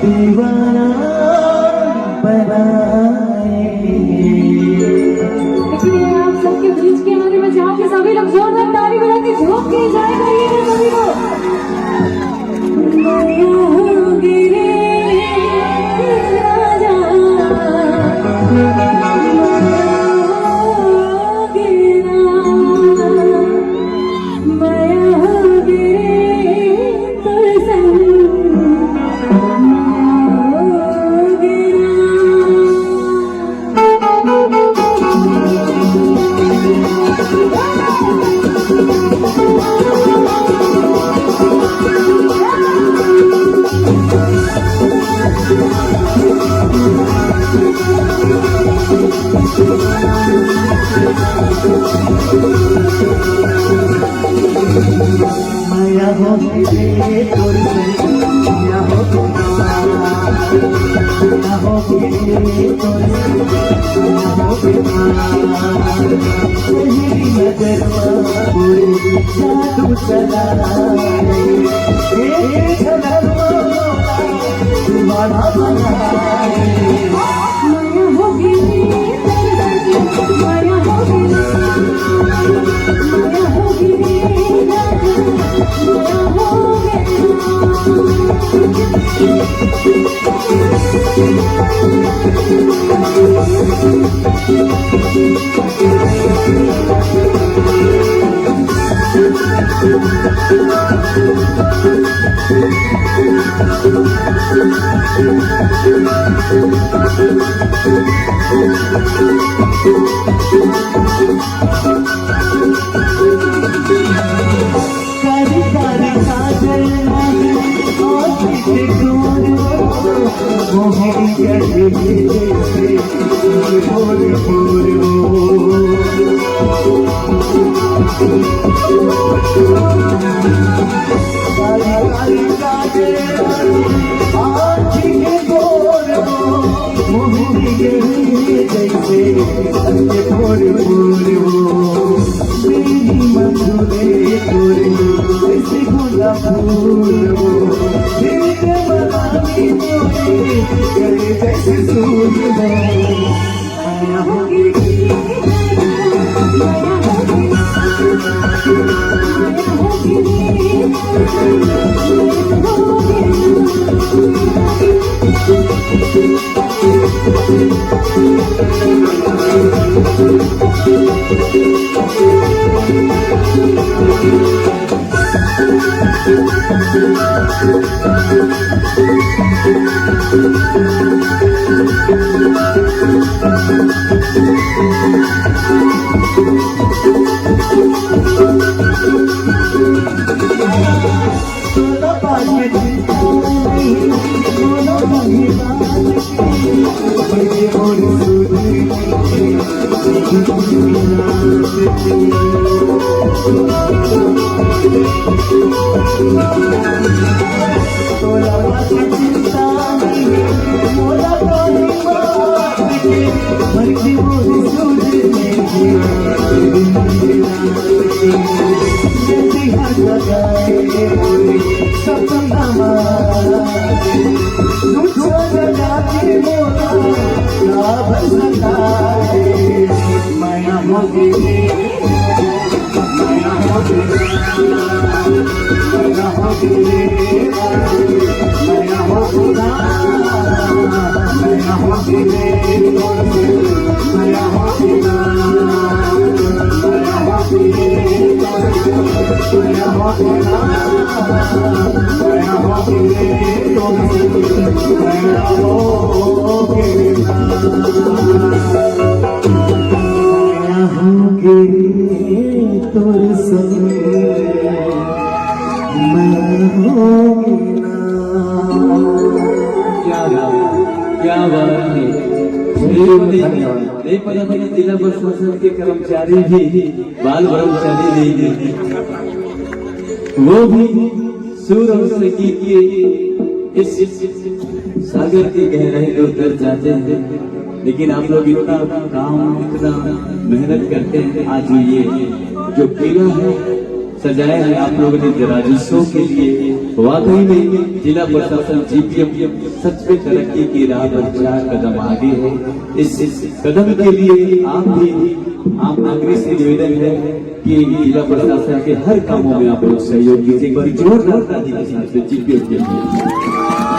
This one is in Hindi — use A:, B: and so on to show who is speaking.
A: दीवाना बनाए।
B: लेकिन ये आप सबके बीच के हमारे में जहाँ के सभी लोग जोरदार ताली बजा के झोंक के जाए करिए सभी को।
A: माया हो गिरे तोर संग माया हो गिरे तोर संग माया हो तेरी नजर पूरी जादू चलाए एक झलक दीवाना बनाए।
B: माया हो गिरी माया हो गिरी माया हो गिरी
A: कारी कारी काजल मोहन जैसे भोर भोर कारी कारी काजल आँखी के गोर मोहन जैसे भोर भोर तेरी मधुरे तोरे ऐसे गुलाब फूल दिल के बनानी तोरे करे जैसे सूरज माया हो गिरी माया हो गिरी माया हो गिरी माया हो गिरी माया हो गिरी माया हो गिरी माया हो खुदा माया हो गिरी माया हो खुदा माया हो गिरी माया हो खुदा माया हो गिरी माया हो गिरी तोर संग मैं होगी ना।
C: क्या बात है।
A: धन्यवाद।
C: नहीं पता था कि जिला प्रशासन के कर्मचारी भी बाल ब्रह्मचारी नहीं थे, वो भी सुर और संगीत के इस सागर की गहराई को उतर जाते हैं। लेकिन आप लोग इतना काम, इतना मेहनत करते हैं। आज ये जो किला है सजाया है आप लोगों ने राजस्व के लिए, वाकई में जिला प्रशासन जीपीएम सच में तरक्की की राह पर 4 कदम आगे है। इस कदम के लिए आप भी आम नागरिक से निवेदन है कि जिला प्रशासन के हर कामों में आप लोग सहयोग कीजिए। एक बार जोरदार ताली के साथ जीपीएम के लिए।